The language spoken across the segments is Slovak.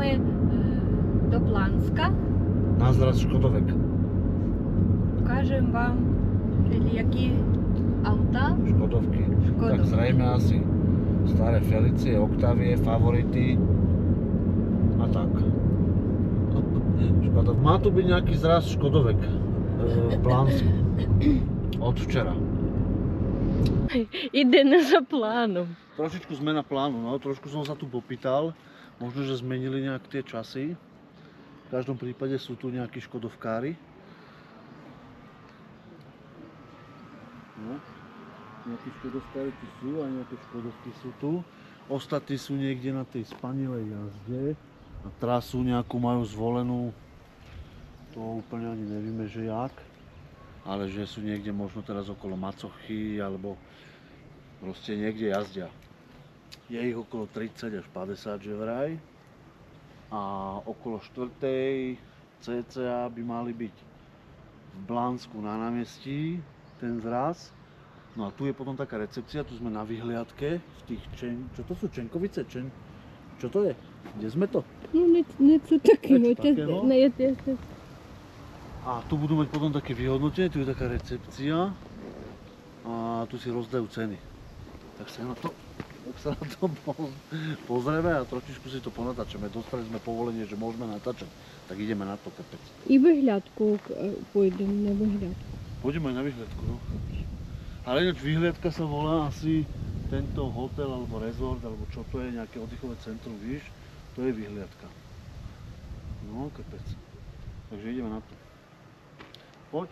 Їдемо до Планска. Nás raz Škodovek. Покажемо вам, які auta. Škodovky. Tak zrejme asi staré Felicie, Octavie, Favority a tak. Škodov. Má tu byť nejaký zraz Škodovek v Plánsku. Od včera. Іде не за планом. Trošičku zmena plánu, no, trošku som sa tu popýtal. Možno, že zmenili nejak tie časy. V každom prípade sú tu nejakí škodovkári. No, nejakí škodovkári tu sú a nejaké škodovky sú tu. Ostatní sú niekde na tej spanilej jazde. A trasu nejakú majú zvolenú. To úplne ani nevieme, že jak. Ale že sú niekde možno teraz okolo Macochy, alebo proste niekde jazdia. Je ich okolo 30 až 50, že vraj. A okolo 4. cca by mali byť v Blánsku na námestí ten zraz. No a tu je potom taká recepcia, tu sme na vyhliadke v tých čo to sú Čenkovice? Čo to je? Kde sme to? Ну, не це таке, Niečo také, no. не A tu budú mať potom také vyhodnotenie, tu je taká recepcia a tu si rozdajú ceny. Tak sa na to pozrieme a trošičku si to ponatáčame. Dostali sme povolenie, že môžeme natáčať, tak ideme na to kapec. І виглядку пойдемо на виглядку. Pôjdeme aj na vyhliadku, no. Ale ináč vyhliadka sa volá asi tento hotel alebo resort, alebo čo to je, nejaké oddychové centrum, víš? To je vyhliadka. No, kapec. Takže ideme na to. Poď.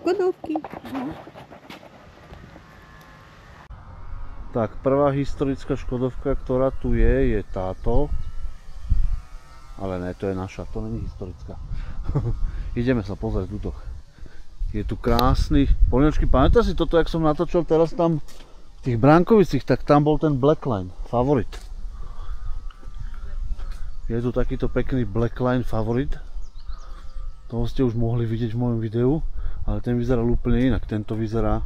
Шкодовки. Tak, prvá historická Škodovka, ktorá tu je táto. Ale ne, to je naša, to není historická. Ideme sa pozrieť tuto. Je tu krásny. Polňačky, pamätáš si toto, jak som natočil teraz tam v tých Bránkovicích, tak tam bol ten Blackline, Favorit. Je tu takýto pekný Blackline Favorit. Toho ste už mohli vidieť v mojom videu, ale ten vyzeral úplne inak. Tento vyzerá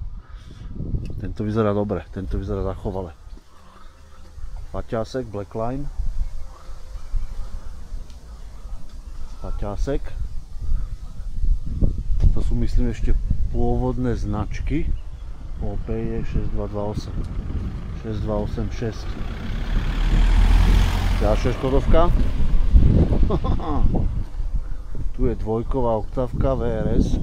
dobre, tento vyzerá zachovale. Faťásek, Blackline. Faťásek. To sú, myslím, ešte pôvodné značky. OP je 6228. 6286. Ďalšia Škodovka. Tu je dvojková oktávka VRS.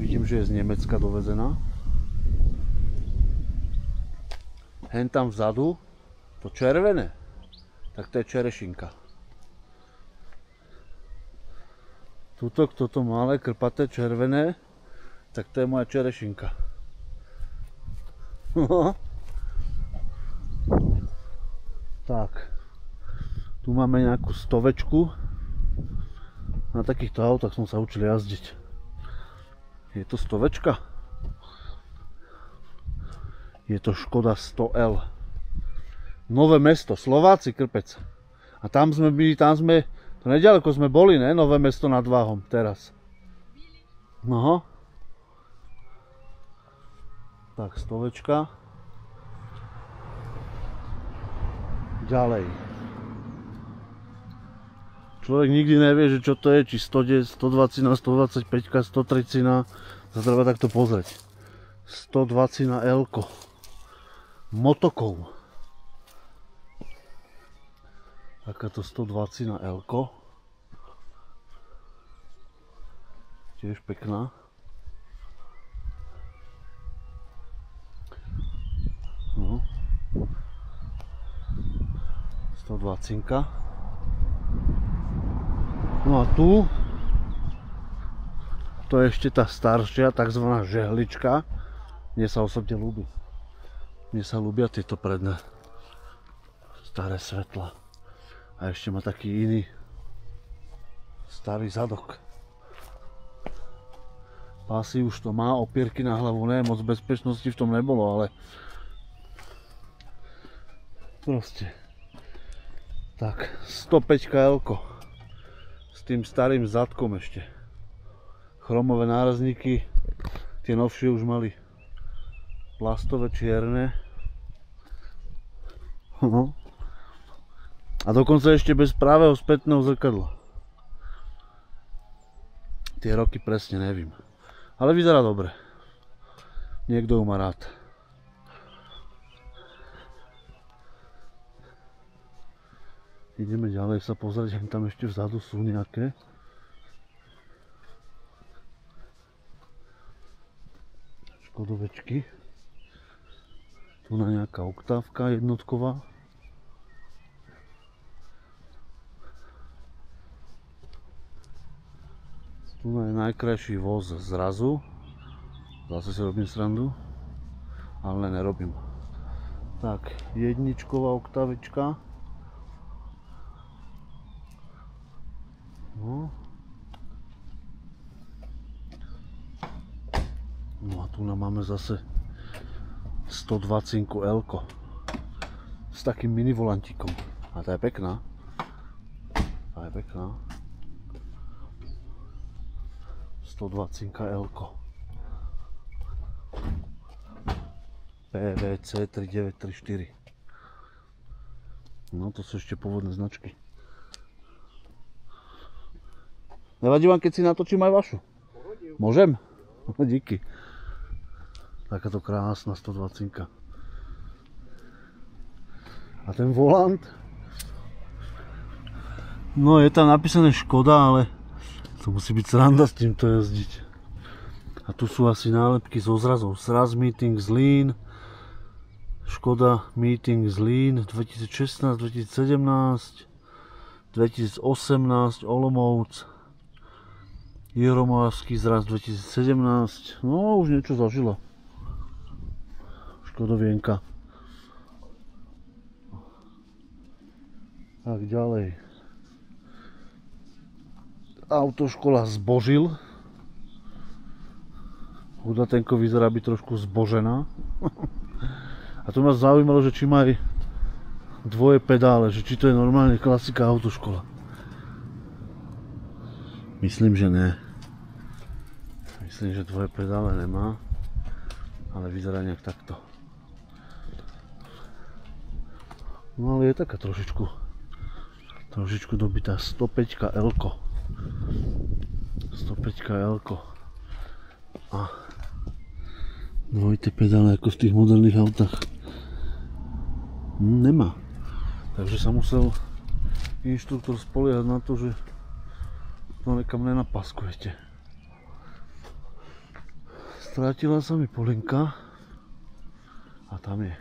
Vidím, že je z Nemecka dovezená. Hen tam vzadu, to červené, tak to je čerešinka. Tuto, toto malé, krpaté, červené, tak to je moja čerešinka. Tak, tu máme nejakú stovečku. Na takýchto autách som sa učil jazdiť. Je to stovečka. Je to Škoda 100L. Nové Mesto, Slováci, Krpec. A tam sme byli, to neďaleko sme boli, ne? Nové Mesto nad Váhom, teraz. No. Tak, stovečka. Ďalej. Človek nikdy nevie, že čo to je, či 110, 120, 125, 130. Sa treba takto pozrieť. 120 na L-ko. Motokov. Takáto 120 na L-ko. Tiež pekná. No. 120. No a tu to je ešte tá staršia, takzvaná žehlička. Mne sa osobne ľúbi. Mne sa ľúbia tieto predné staré svetla. A ešte má taký iný starý zadok. Pásy už to má, opierky na hlavu, ne, moc bezpečnosti v tom nebolo, ale proste. Tak, 105 L-ko s tým starým zadkom ešte. Chromové nárazníky, tie novšie už mali plastové čierne. No. A dokonca ešte bez pravého spätného zrkadla. Tie roky presne nevím. Ale vyzerá dobre. Niekto ju má rád. Ideme ďalej sa pozrieť, ak tam ešte vzadu sú nejaké. Škodovečky. Tu na nejaká oktávka jednotková. Tu je najkrajší voz zrazu. Zase si robím srandu, ale nerobím. Tak, jedničková oktávička. No. No a tu máme zase 120 L-ko s takým mini volantíkom. A tá je pekná. Tá je pekná. 120 L-ko. PVC 3934. No to sú ešte pôvodné značky. Nevadí vám, keď si natočím aj vašu? Môžem? Díky. Takáto krásna 120. A ten volant? No je tam napísané Škoda, ale to musí byť sranda s týmto jazdiť. A tu sú asi nálepky so zrazom. Sraz Meeting Zlín, Škoda Meeting Zlín 2016, 2017, 2018 Olomouc, Jihomoravský zraz 2017. No už niečo zažila. Škodovienka. Tak ďalej. Autoškola Zbožil. Hudatenko vyzerá byť trošku zbožená. A to ma zaujímalo, že či má aj dvoje pedále, že či to je normálne klasika autoškola. Myslím, že ne. Myslím, že dvoje pedále nemá, ale vyzerá nejak takto. No ale je taká trošičku dobitá. 105 L-ko. 105 L-ko. A dvojité pedále ako v tých moderných autách nemá. Takže sa musel inštruktor spoliehať na to, že to nekam nenapaskujete. Strátila sa mi polinka a tam je.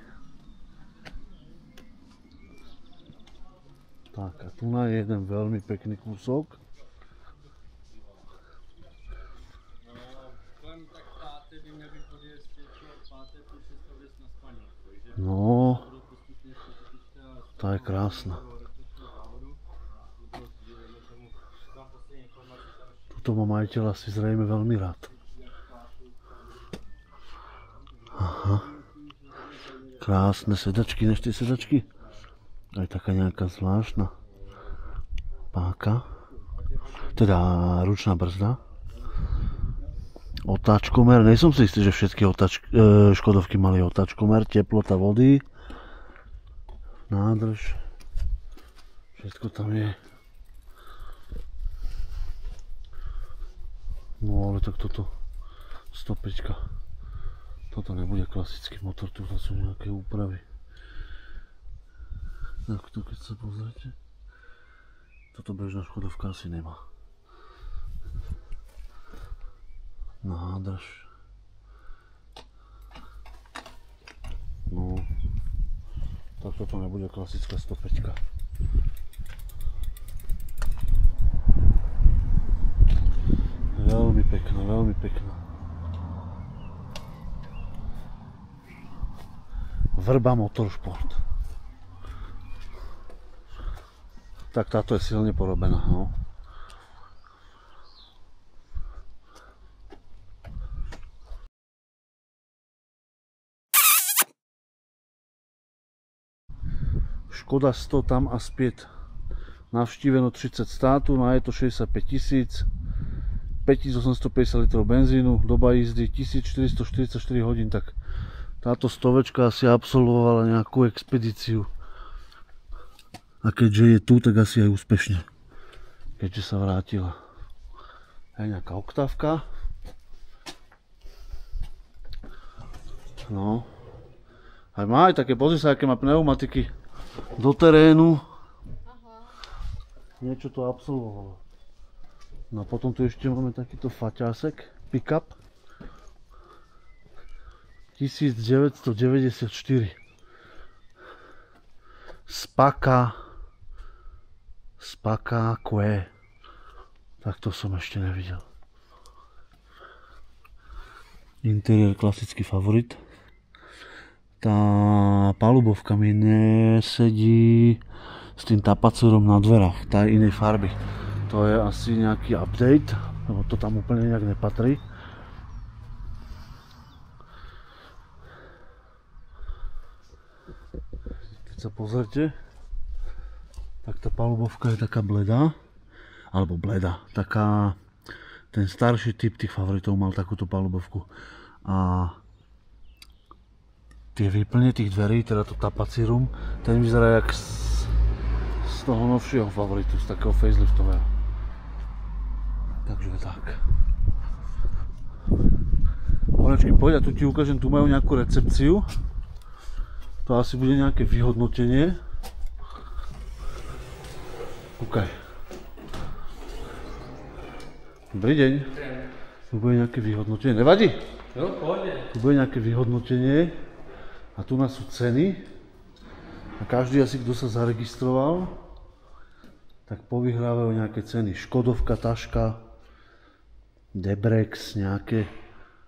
Tak a tu je jeden veľmi pekný kúsok. No, tá je krásna. Tuto má majiteľ asi zrejme veľmi rád. Aha. Krásne sedačky, než tie sedačky. Aj taká nejaká zvláštna páka. Teda ručná brzda. Otáčkomer, nejsom si istý, že všetky škodovky mali otáčkomer, teplota vody, nádrž, všetko tam je. No ale tak toto 105, toto nebude klasický motor, tu sú nejaké úpravy. Takto keď sa pozrite, toto bežná škodovka asi nemá. Nádrž. No, tak toto nebude klasická 105. Veľmi pekná, veľmi pekná. Vrba Motorsport. Tak táto je silne porobená, no. Škoda 100 tam a zpět. Navštíveno 30 států, no je to 65 000. 5850 litrov benzínu, doba jízdy 1444 hodín, tak táto stovečka asi absolvovala nejakú expedíciu. A keďže je tu, tak asi aj úspešne, keďže sa vrátila. Aj nejaká oktávka. No. Aj má aj také, pozri sa, aké má pneumatiky do terénu. Niečo to absolvovalo. No a potom tu ešte máme takýto faťásek, pick-up. 1994. Spaka Que. Tak to som ešte nevidel. Interiér klasický favorit. Tá palubovka mi nesedí s tým tapacúrom na dverách, tá je inej farby. To je asi nejaký update, lebo to tam úplne nejak nepatrí. Keď sa pozrite, tak tá palubovka je taká bledá, alebo bleda, taká, ten starší typ tých favoritov mal takúto palubovku. A tie výplne tých dverí, teda to tapacírum, ten vyzerá jak z toho novšieho favoritu, z takého faceliftového. Takže tak. Honečky, poď, a tu ti ukážem, tu majú nejakú recepciu. To asi bude nejaké vyhodnotenie. Kúkaj. Dobrý deň. Tu bude nejaké vyhodnotenie. Nevadí? Jo, pohodě. Tu bude nejaké vyhodnotenie. A tu nás sú ceny. A každý asi, kto sa zaregistroval, tak povyhrávajú nejaké ceny. Škodovka, taška, Debrex, nejaké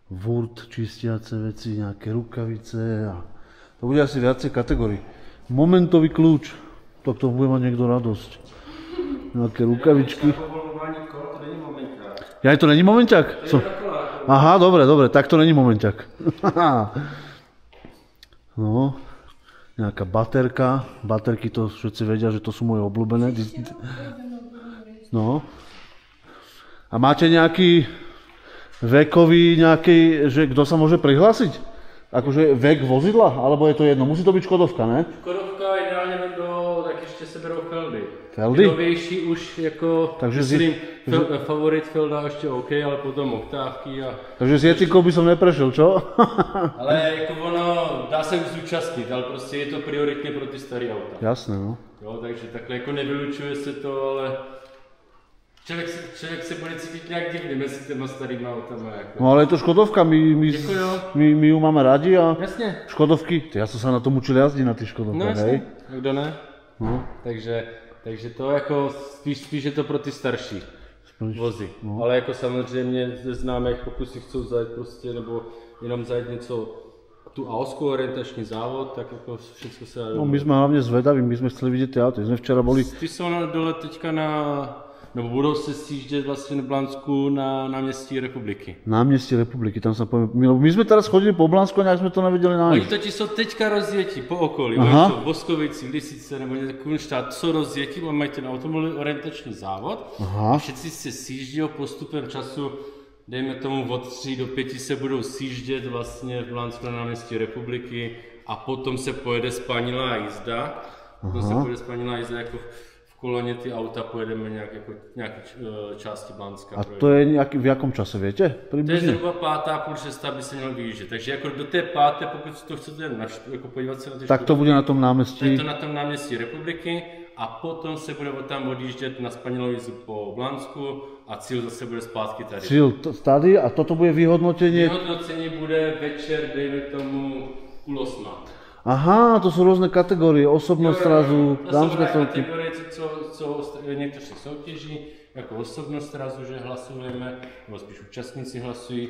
Wurt čistiace veci, nejaké rukavice. A to bude asi viacej kategórií. Momentový kľúč. Tak to bude mať niekto radosť. Nejaké rukavičky. Ja, to není momenťák? Aha, dobre, tak to není momenťák. No, nejaká baterka. Baterky, to všetci vedia, že to sú moje obľúbené. No. A máte nejaký vekový, že kto sa môže prihlásiť? Akože vek vozidla? Alebo je to jedno? Musí to byť Škodovka, ne? Škodovka ideálně nebo tak ještě se berou Feldy. Feldy? Novější už jako, takže myslím, favorit Felda ještě OK, ale potom oktávky a... Takže s Jetikou by som neprešiel, čo? Ale jako ono, dá se už zúčastnit, ale prostě je to prioritně pro ty staré auta. Jasné, no. Jo, takže takhle jako nevylučuje se to, ale... Člověk se bude cítit nějak divně mezi těma starýma autama. Jako. No ale je to Škodovka, my ju máme radi a jasně. Škodovky, ja som sa na tom učil jazdiť na tých Škodovkách, no, hej? Kdo ne? No. Takže to jako spíš je to pro ty starší vozy. No. Ale jako samozřejmě známe, pokud si chcou zajet prostě, nebo jenom zajet něco, tu AOSku, orientační závod, tak jako všechno se dá. No my sme hlavne zvedaví, my sme chceli vidieť tie auta, sme včera boli... Ty jsou dole teďka nebo budou se sjíždět vlastně v Blansku na náměstí Republiky. Náměstí Republiky, tam sa poviem. My sme teraz chodili po Blansku a nejak sme to nevedeli nájsť. Oni totiž jsou teďka rozjetí po okolí. Oni jsou Boskovici, Lisice nebo Kunštát, jsou rozjetí, mají ten automobilový orientační závod. Aha. A všichni se sjíždí postupem času, dejme tomu od 3 do 5 se budou sjíždět vlastně v Blansku na náměstí Republiky a potom se pojede spanilá jízda. Potom se pojede spanilá jízda jako v koloně ty auta pojedeme nějaké části Blanska. A to je v jakom čase, viete? Približne? To je zhruba 5., půl 6. by se měl vyjíždět. Takže jako do té 5., pokud to chcete jako podívat se na ty tak to bude na tom náměstí. Je to na tom náměstí Republiky a potom se bude tam odjíždět na spanilou jízdu po Blansku a cíl zase bude zpátky tady. Cíl tady a toto bude vyhodnotenie? Vyhodnocení bude večer, dejme tomu 7:30. Aha, to sú rôzne kategórie, osobnosť zrazu, dámska celky. Kategórie, co někteří soutěží, jako osobnost zrazu, že hlasujeme, nebo spíš účastníci hlasují,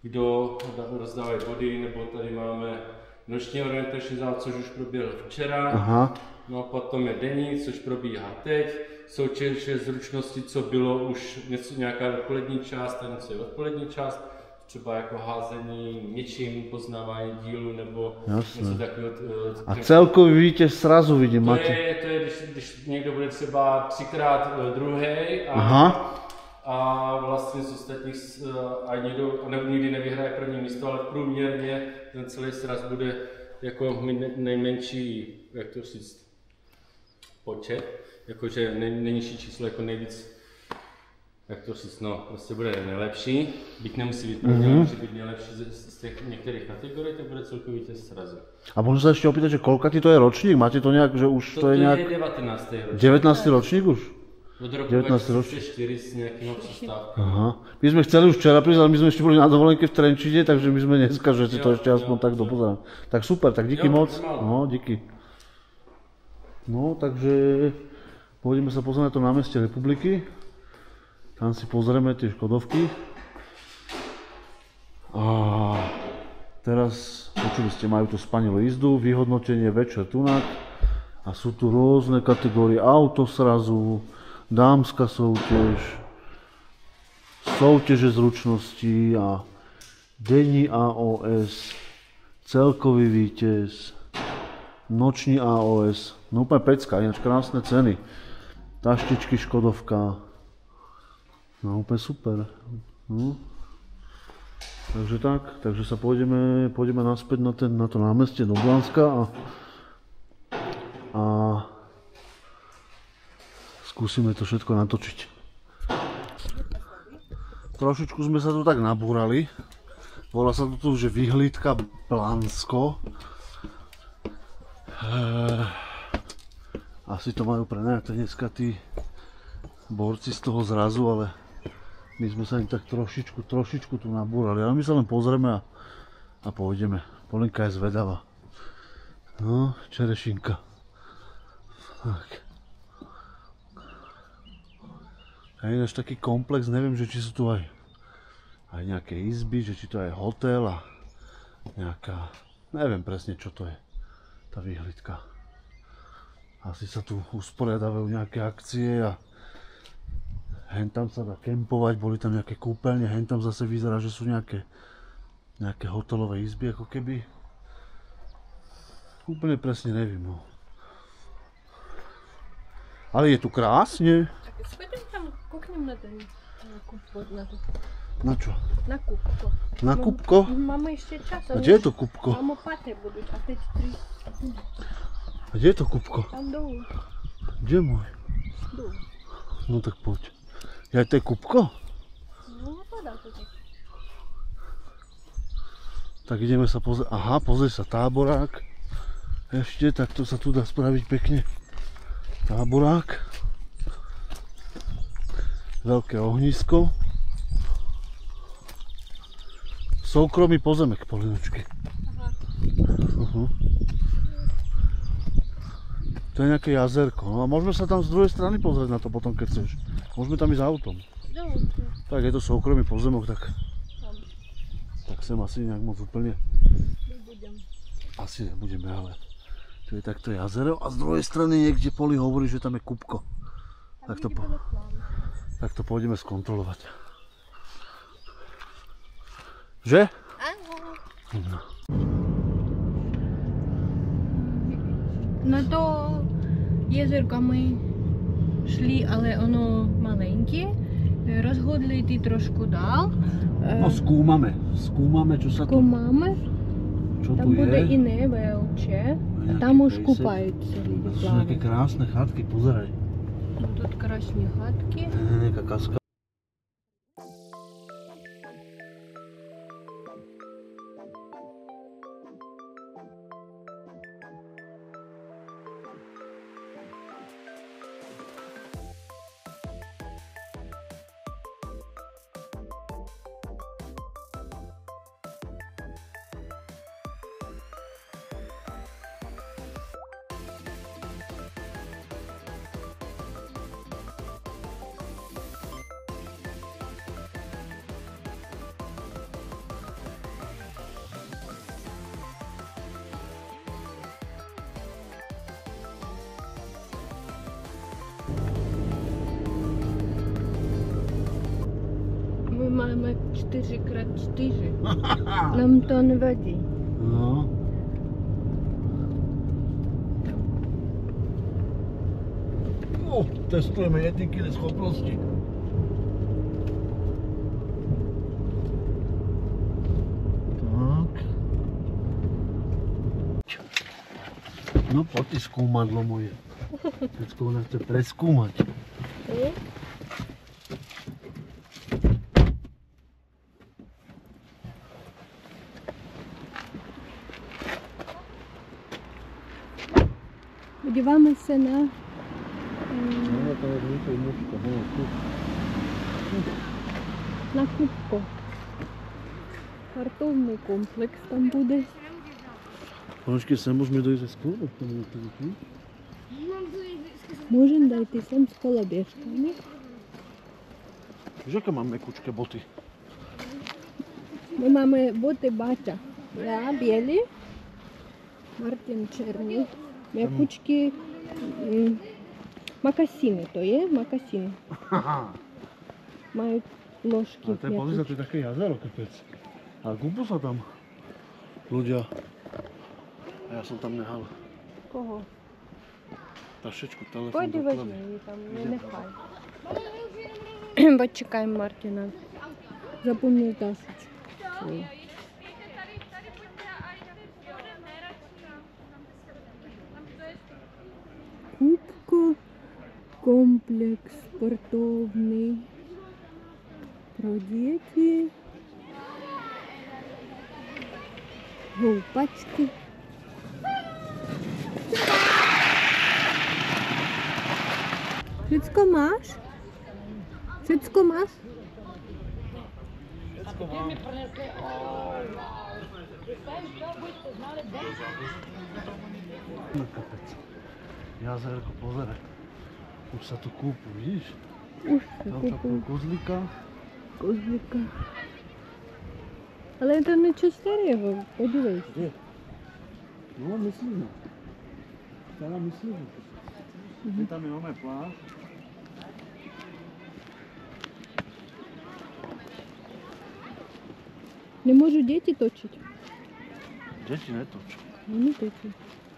kdo rozdávají body, nebo tady máme noční orientační závod, což už proběhl včera. Aha. No a potom je denní, což probíhá teď. Soutěž zručnosti, co bylo už nějaká dopolední část a něco je odpolední část. Třeba jako házení něčím, poznávání dílu nebo něco takového. A celkový vítěz srazu vidím. To je když někdo bude třeba 3x druhý a a vlastně z ostatních a nikdy nevyhraje první místo, ale průměrně ten celý sraz bude jako nejmenší, jak to říct, počet, jakože nejnižší číslo jako nejvíc, jak to říct, no, prostě bude nejlepší, byť nemusí být první, ale může být nejlepší z těch některých kategorií, tak bude celkový vítěz srazu. A môžem sa ešte opýtať, že koľkatý to je ročník? Máte to nejak, že už to je nejak... To je 19. ročník. 19. ročník už? Od roku 19. 2004 s nejakého přestávkou. Aha. My sme chceli už včera prísť, ale my sme ešte boli na dovolenke v Trenčine, takže my sme dneska, že si to ešte aspoň tak dopozerám. Tak super, tak díky moc. No, díky. No, takže pôjdeme sa pozrieť na to námestie Republiky. Tam si pozrieme tie Škodovky. A teraz, počuli ste, majú tu spanilú jízdu, vyhodnotenie večer tunak. A sú tu rôzne kategórie autosrazu, dámska súťaž, súťaže zručností a denní AOS, celkový víťaz, noční AOS. No úplne pecka, ináč krásne ceny. Taštičky Škodovka. No úplne super. No. Takže tak, takže sa pôjdeme naspäť na to námestie do Blánska a skúsime to všetko natočiť. Trošičku sme sa tu tak nabúrali. Volá sa to tu, že Vyhlídka Blánsko. Asi to majú prenajať dneska tí borci z toho zrazu, ale my sme sa im tak trošičku tu nabúrali. Ale my sa len pozrieme a pôjdeme. Polinka je zvedavá. No, čerešinka. Tak. A ináč taký komplex, neviem, že či sú tu aj nejaké izby, že či to je hotel a nejaká, neviem presne čo to je, tá Vyhlídka. Asi sa tu usporiadávajú nejaké akcie a hentam sa dá kempovať, boli tam nejaké kúpeľne, hentam zase vyzerá, že sú nejaké hotelové izby, ako keby. Úplne presne neviem, no. Ale je tu krásne. Tak schodím tam, kúknem na ten kúpko, na to. Na čo? Na kúpko. Na kúpko? Máme ešte čas. A kde je to kúpko? Tam opaté budú, a teď 3. A kde je to kúpko? Tam dolu. Kde môj? Dolu. No tak poď. Ja, to je kúpko? No, napadá to tak. Tak ideme sa pozrieť. Aha, pozri sa, táborák. Ešte, tak to sa tu dá spraviť pekne. Táborák. Veľké ohnisko. Soukromý pozemek, Polinočky. Aha. To je nejaké jazerko. No a môžeme sa tam z druhej strany pozrieť na to potom, keď chceš. Môžeme tam ísť autom. Tak je to soukromý pozemok, tak sem asi nejak moc úplne. Asi nebudeme, ale tu je takto jazero a z druhej strany niekde Poli hovorí, že tam je kúpko. Tak to pôjdeme skontrolovať. Že? Áno. No. Na to jezerko my šli, ale ono malenké. Rozhodli ty trošku dál. No skúmame, čo sa tu... Skúmame. Čo Tam tu bude je. iné veľké. A Nejaký tam už pejsek. kúpajúci ľudia To sú plávajú. nejaké krásne chatky, pozeraj. Тут красні хатки. Nejaká kaska. My máme 4x4. Nám to nevadí. No. Testujeme jedinky schopnosti. No poď ty skúmadlo moje. Všetko ona chce preskúmať. Podíváme se na Kupko. Kartovný komplex tam bude. Počkej, sem môžeme dojsť ze skôr? Môžem dať sem s kolobiežkami. Víš, aké mám mekučké boty? My máme boty Baťa. Ja bieli, Martin černý. Mekučky, makasiny to je, makasiny. Majú ložky. Ale to je, pozri sa, to je také jazero, kapec. A kúpu sa tam ľudia. A ja som tam nehal Koho? tašečku, telefón, Pojď doklady. vezmi, tam nenechaj. Počekaj Martina. Zapomněl tašečku. Kupko, комплекс спортивный про дети, гулпачки. Wszystko masz? Wszystko masz? No kapec. Jazerko, pozeraj. Už sa tu kúpu, vidíš? Už se Tam takú kupuju kozlíka. kozlíka. Ale to niečo starého, podívej. Kde? No, myslím. Stará myslím. Tam je máme pláž. Nemôžu deti točiť. Deti netoč. Oni točí.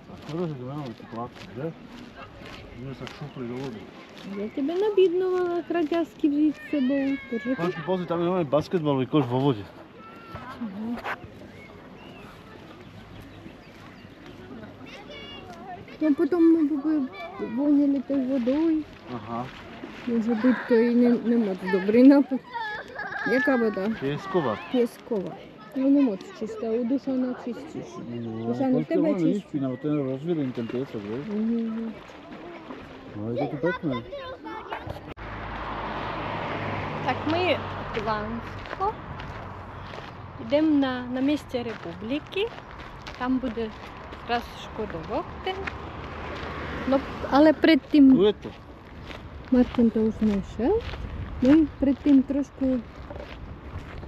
A skoro, že tu máme tú plátku, že? Sme sa šupli do vody. Ja tebe nabídnovala kraťasky vzít s sebou. Počkej, pozri, tam je máme basketbalový koš vo vode. No potom vonili tou vodou. Aha. Може бути, то і не моc добрий напад. Яка вода? Piesková. Піскова. Ну не моc чиста, у Душана чистіше. Душана, в тебе чисті. No, ten rozvírim ten piesok, vieš? No, je to tu pekné. Так, ми в Іванську. Йдемо на місце Республіки. Там буде якраз Шкодовок. Ну, але перед тим... Tu je to. Мартин то вже знайшов. Ми перед тим трошки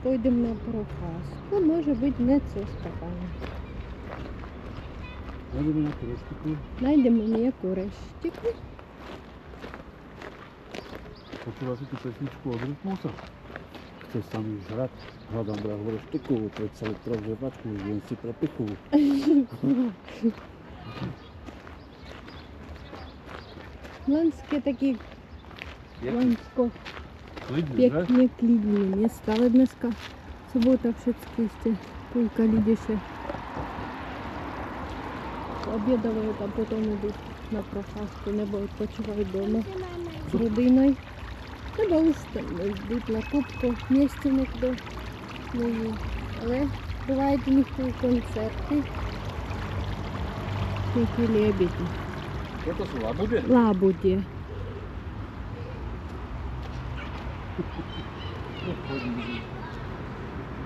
пойдемо на профаску. Може бути не це стакан. Nájdeme nejakú reštiku. Знайдемо ніяку рештику. Počúva si tú pesničku od Rytmusa. Chce sa mi žrať. Hľadám drahu reštiku, predsa troch žebačku, jen si prepichu. Ланське такі Лансько Klidne, že? пекне клідні міста. Але днеска субота všetky ще кілька людей ще обідали, а потім йдуть на профаску, небо відпочивають вдома з родиною. Небо уж там йдуть на кубку, місця ніхто не є. Але бувають у них тут концерти. Які лебеді. Toto sú labude? Лабуді.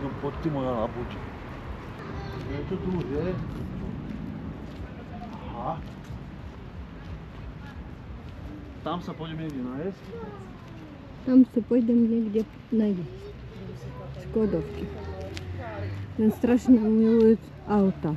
No poď ty moja labuď. Je to tu, že? Aha. Tam sa pôjdeme niekde najesť. Там все пойдемо негде наїсть. Шкодовки. Він страшно милують авто.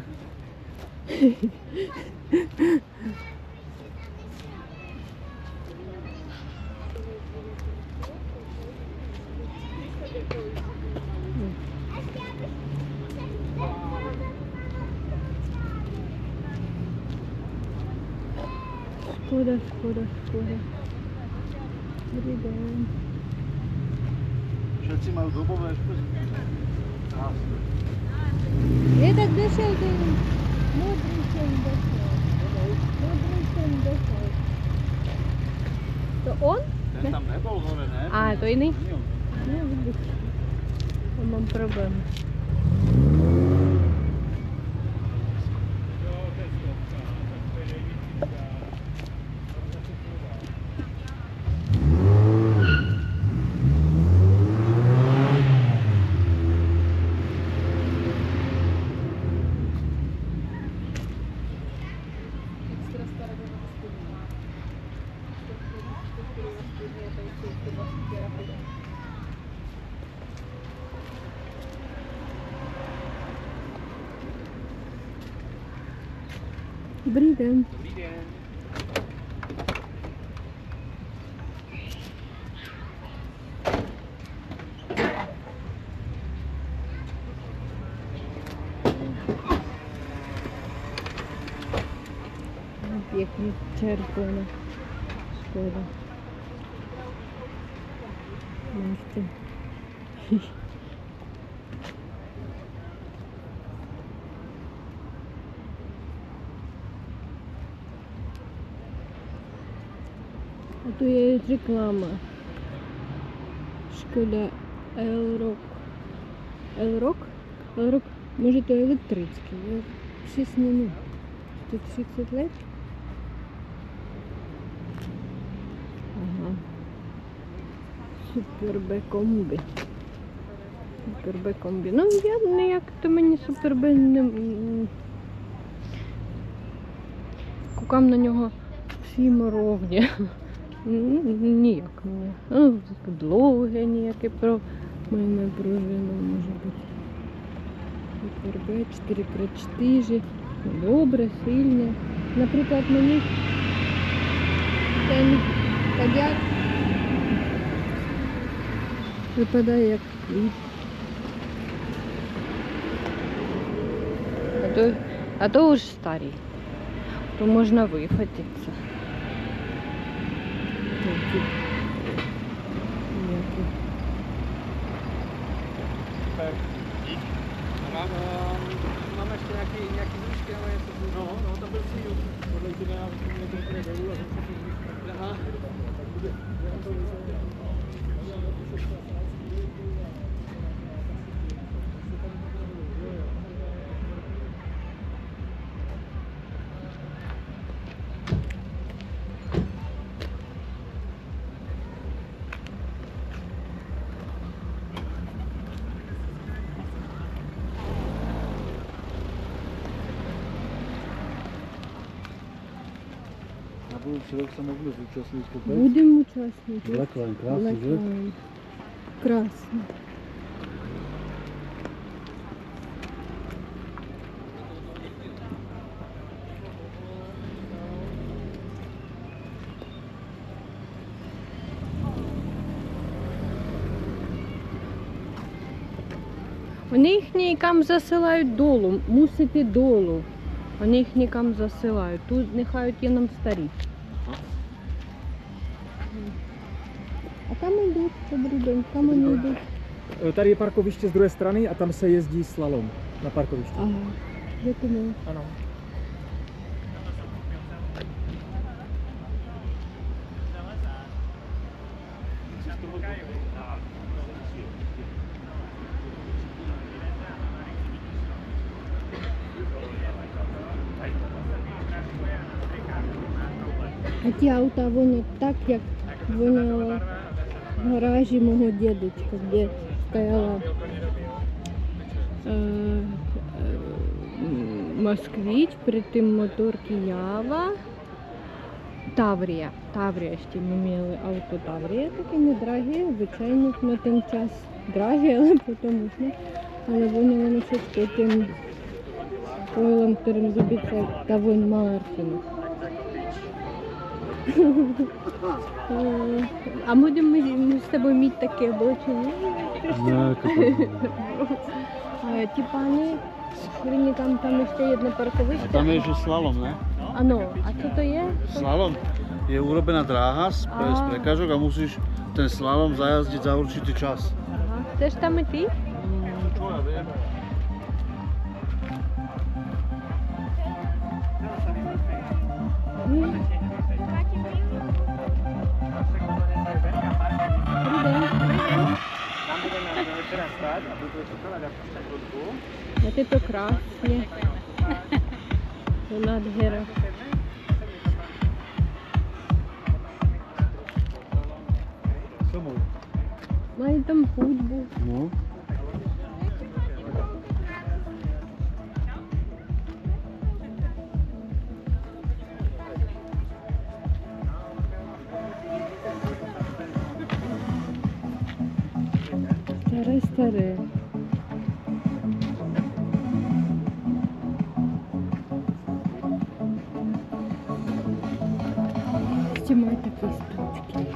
Шкода, шкода, шкода. Dobrý den. Všetci majú dobové špeciálne. Krásne. Je tak došel ten modrý, ten došel. ten došel. To on? Ten tam nebol hore, ne? A, to iný? Není on. No, vidíš. To mám problém. Dobrý den. Dobrý den. Pěkný červený. Škoda. Nechci. A tu je reklama. Škoda Elroq. Elroq? Elroq, може то електричний. Я 6 минут. Тут 60 лет. Ага. Супер-Б комбі. Супер-Б комбі. Ну, я ніяк то мені Супер-Б не... Кукам на нього всі ровні. Ніяк мені. Ну, підлоги ніякі про мене пружина може бути. Супер-Б 4х4. Добре, сильне. Наприклад, мені ten Кадяк випадає як квіт. А то уж старий. То можна вихватитися. Máme ještě nějaký zvíšky, ale je to... No, tam byl cíl. Podle toho já někde dolů a jsem se aha. Na budúci rok sa mohli zúčastniť kopec. Budem účastníky. Blackline, krásny, že? Blackline. Krásne. Вони їх нікам засилають долу, мусити долу. Вони їх нікам засилають. Тут нехай є нам старі. A kam jdou? Dobrý den, kam oni jdou? Tady je parkoviště z druhé strany a tam se jezdí slalom na parkovišti. Aha, děkuji. Ano. А ті аута вонять так, як воняло в гаражі мого дідочка, де стояла Москвич, перед тим моторки Ява, Таврія. Таврія ще ми мали авто Таврія, таке недороге, звичайно, на той час дороге, але потім не. Але воняло на щось таким ойлом, яким робиться Тавон Мартинов. А будемо ми з тобою мати таке облачення? Ті пани, там ще є одне парковище. Tam je, že slalom, ne? Áno, a čo to je? Slalom je urobená dráha z prekážok a musíš ten slalom zajazdiť za určitý čas. Aha. Chceš tam i ty? Čo ja viem. Tam budeme teraz stať a budú čokoláď a pušťať hudbu. Jak je to krásně. To nádhera. Mají tam hudbu. No. Staré. Ještě mají takové stůčky.